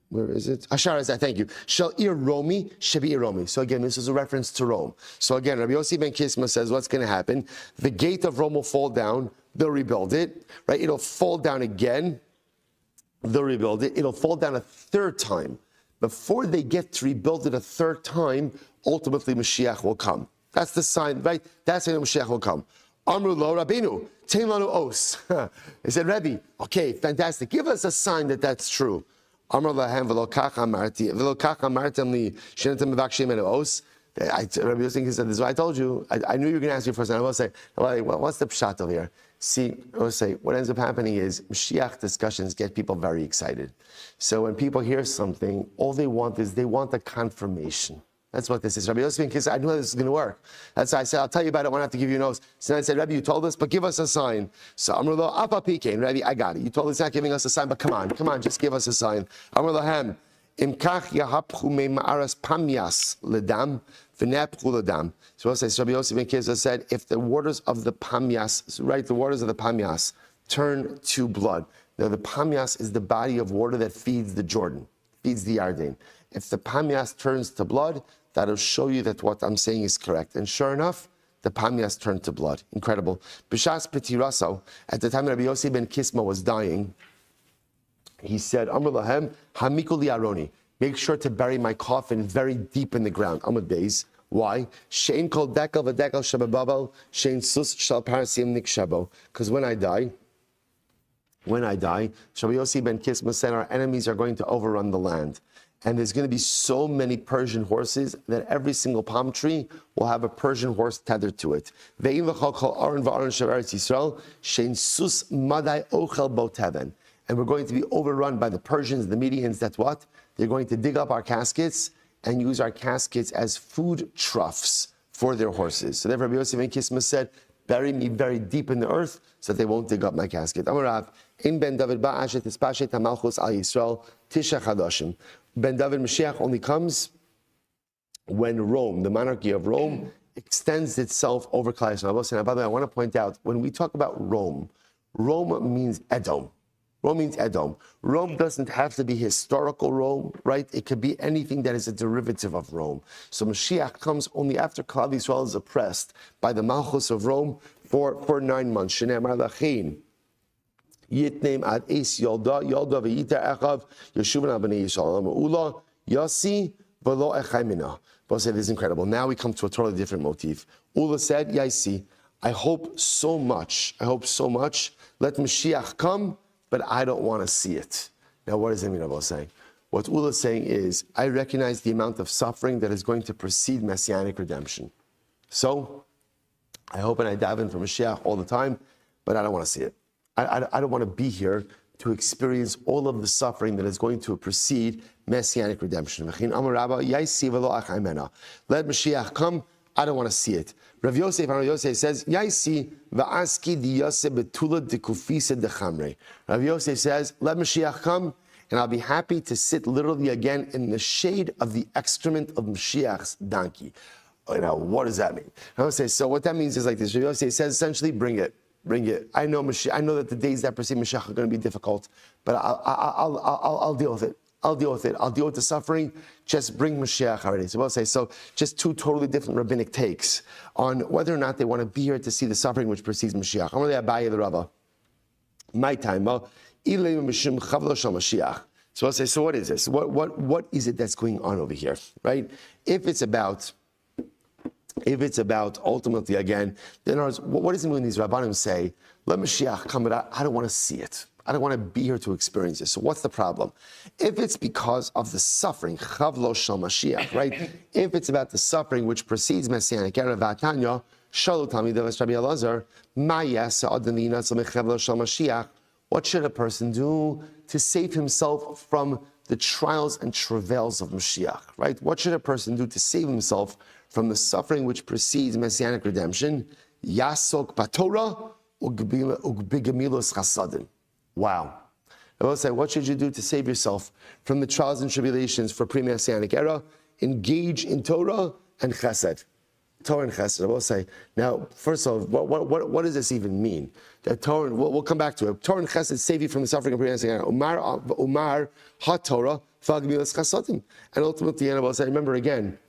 Where is it? Asharazah, thank you. Shall ir Romi, Shabi Romi. So again, this is a reference to Rome. So again, Rabbi Yossi ben Kisma says, what's going to happen? The gate of Rome will fall down. They'll rebuild it, right? It'll fall down again. They'll rebuild it. It'll fall down a third time. Before they get to rebuild it a third time, ultimately Mashiach will come. That's the sign, right? That's when Mashiach will come. Amru lo Rabbeinu, tein lanu os. He said, Rabbi, okay, fantastic. Give us a sign that that's true. Amr lahem v'lo kach amartem li shenetem mevakshim enu os. Rabbi Yossi said, this is what I told you. I knew you were going to ask me for a sign. I will say, well, what's the pshat over here? See, I will say, what ends up happening is Mashiach discussions get people very excited. So when people hear something, all they want is they want a confirmation. That's what this is. Rabbi Yossi ben Kisma, I knew this was going to work. That's why I said, I'll tell you about it. I won't have to give you notes. So then I said, Rabbi, you told us, but give us a sign. So Amrullah, Apa Pikein, Rabbi, I got it. You told us not giving us a sign, but come on, just give us a sign. Amrullah Hem, Imkach Yahapchu me Ma'aras Pamyas Ledam, V'nepchu Ledam. So Rabbi Yossi ben Kisma said, if the waters of the Pamyas, right, the waters of the Pamyas turn to blood. Now the Pamyas is the body of water that feeds the Jordan, feeds the Yarden. If the Pamyas turns to blood, that'll show you that what I'm saying is correct. And sure enough, the Pamyas turned to blood. Incredible. B'shas Petiraso, at the time Rabbi Yossi ben Kisma was dying, he said, Amr lahem, hamikul li aroni. Make sure to bury my coffin very deep in the ground. Amud Beis. Why? Shein kol dekel v'dekel shabababel, shein sus shal parasim nikshabo. Because when I die, Rabbi Yossi ben Kisma said, our enemies are going to overrun the land. And there's going to be so many Persian horses that every single palm tree will have a Persian horse tethered to it. And we're going to be overrun by the Persians, the Medians. That's what? They're going to dig up our caskets and use our caskets as food troughs for their horses. So therefore, Rabbi Yossi ben Kisma said, bury me very deep in the earth so that they won't dig up my casket. Amarav, in Ben David ba'ashet ispashet hamalchus al Yisrael tisha chadashim. Ben David Mashiach only comes when Rome, the monarchy of Rome, extends itself over Klal Yisrael. By the way, I want to point out, when we talk about Rome Rome means Edom. Rome means Edom. Rome doesn't have to be historical Rome, right? It could be anything that is a derivative of Rome. So Mashiach comes only after Klal Yisrael is oppressed by the Malchus of Rome for 9 months. Shenemar lachin. Yitneim ad es yolda v'yita echav yeshuvan abnei Yisrael ula yasi v'lo echaymina. But said, this is incredible. Now we come to a totally different motif. Ula said, Yaisi, I hope so much. Let Mashiach come, but I don't want to see it. Now, what does that mean? Rabbi saying? What Ula is saying is, I recognize the amount of suffering that is going to precede Messianic redemption. So, I hope and I daven for Mashiach all the time, but I don't want to see it. I don't want to be here to experience all of the suffering that is going to precede Messianic redemption. Let Mashiach come, I don't want to see it. Rav Yosef says, Yaisi va'aski di Yosef betula dekufisa dechamre. Rav Yosef says, let Mashiach come, and I'll be happy to sit literally again in the shade of the excrement of Mashiach's donkey. Now, what does that mean? Rav Yosef, so what that means is like this. Rav Yosef says, essentially, bring it. I know that the days that precede Mashiach are going to be difficult, but I'll deal with it. I'll deal with the suffering. Just bring Mashiach already. So I'll say, so just 2 totally different rabbinic takes on whether or not they want to be here to see the suffering which precedes Mashiach. I'm really Abaye the Rabbi. My time. So I'll say, so what is this? What is it that's going on over here, right? If it's about ultimately, again, then what does it mean when these Rabbanim say, let Mashiach come, but I don't want to see it. I don't want to be here to experience it. So what's the problem? If it's because of the suffering, Chavlo Shal Mashiach, right? If it's about the suffering which precedes Messianic era, Vatanya, Shalu Talmidav Rabbi Elazar, Mayas Adonina Chavlo Shal Mashiach. What should a person do to save himself from the trials and travails of Mashiach, right? What should a person do to save himself from the suffering which precedes Messianic redemption? Yasok Patorah Ugbigamilos Chasadim. Wow. I will say, what should you do to save yourself from the trials and tribulations for pre-Messianic era? Engage in Torah and Chesed. Torah and Chesed. I will say, now, first of all, what does this even mean? That Torah, we'll come back to it. Torah and Chesed save you from the suffering of pre-Messianic era. Umar ha-Torah v'agmilas chasadim. And ultimately, I will say, remember again,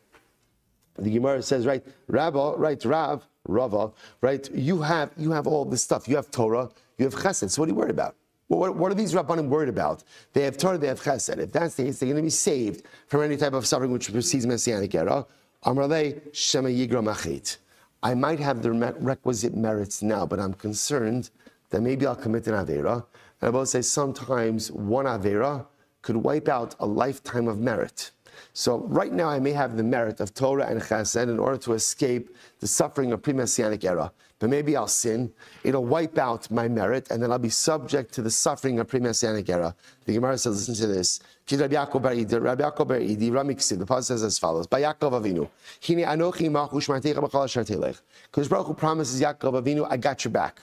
the Gemara says, right, Rabba, right, Rava, right, you have all this stuff. You have Torah, you have Chesed. So what are you worried about? What are these Rabbanim worried about? They have Torah, they have Chesed. If that's the case, they're going to be saved from any type of suffering which precedes Messianic era. Amrale Shema Yigra Machit. I might have the requisite merits now, but I'm concerned that maybe I'll commit an Avera. And I will say sometimes one Avera could wipe out a lifetime of merit. So right now I may have the merit of Torah and Chesed in order to escape the suffering of pre-Messianic era. But maybe I'll sin, it'll wipe out my merit, and then I'll be subject to the suffering of pre-Messianic era. The Gemara says, listen to this. Rabbi Yaakov bar Idi, the Pasuk says as follows, by Yaakov Avinu, Hine anochi machu shmartecha b'chol asher telech. Because Baruch Hu promises Yaakov Avinu, I got your back.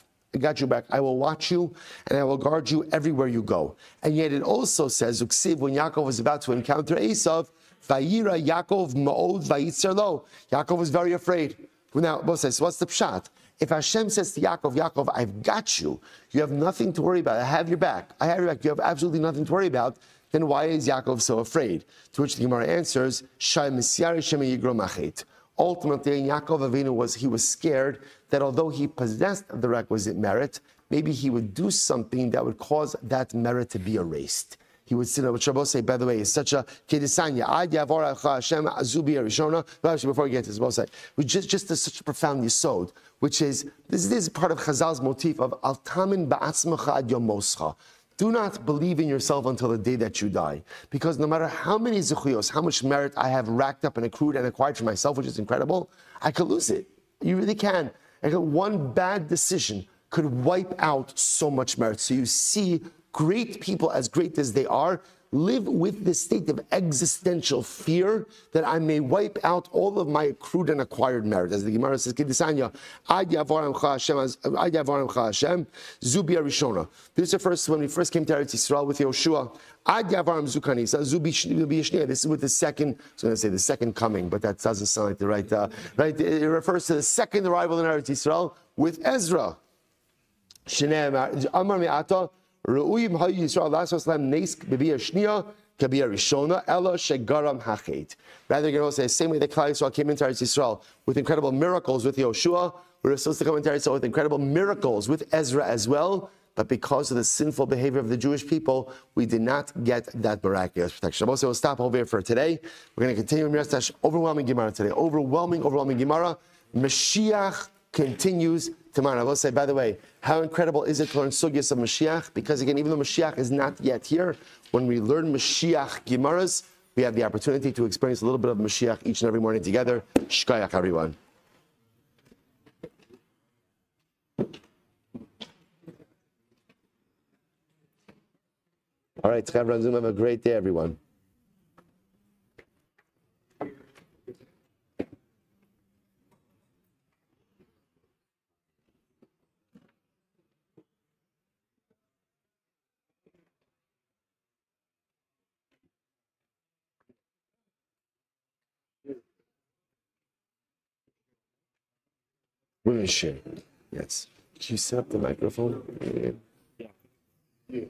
I will watch you, and I will guard you everywhere you go. And yet it also says, Uksiv, when Yaakov was about to encounter Esav, Vayira Yaakov ma'od vayitzer lo. Yaakov was very afraid. Now, both says, what's the pshat? If Hashem says to Yaakov, I've got you, you have nothing to worry about, I have your back, you have absolutely nothing to worry about, then why is Yaakov so afraid? To which the Gemara answers, Shai Misyari Shema Yigro Machet. Ultimately, Yaakov Avinu was scared that although he possessed the requisite merit, maybe he would do something that would cause that merit to be erased. He would sit up, which Rabbi say, by the way, is such a kedisanya. Before we get to this, Rabbi say, just such a profound yesod, which is this is part of Chazal's motif of al tamin ba'atzmacha ad yom moscha. Do not believe in yourself until the day that you die, because no matter how many zechuyos, how much merit I have racked up and accrued and acquired for myself, which is incredible, I could lose it. You really can. One bad decision could wipe out so much merit. So you see, great people, as great as they are, live with this state of existential fear that I may wipe out all of my accrued and acquired merit. As the Gemara says, this refers to when we first came to Eretz Yisrael with Yoshua. This is with the second, I was going to say the second coming, but that doesn't sound like the right. It refers to the second arrival in Eretz Yisrael with Ezra. Shneimar Amar Me'ata Re'uyim Hayu Yisrael Lasos Lam Neis B'Biyah Shnia Kabiyah Rishona Ella Shegaram Hachet. Rather, you can also say the same way that Klal Yisrael came into Eretz Yisrael with incredible miracles with Yoshua, we're supposed to come into Eretz Yisrael with incredible miracles with Ezra as well. But because of the sinful behavior of the Jewish people, we did not get that miraculous protection. Also, we'll stop over here for today. We're going to continue with overwhelming Gemara today. Overwhelming Gemara. Mashiach continues tomorrow. I will say, by the way, how incredible is it to learn Sugyas of Mashiach? Because again, even though Mashiach is not yet here, when we learn Mashiach Gemaras, we have the opportunity to experience a little bit of Mashiach each and every morning together. Shkayach, everyone. All right, Chaver on Zoom, have a great day, everyone. Women share. Yes. Can you set up the microphone? Yeah.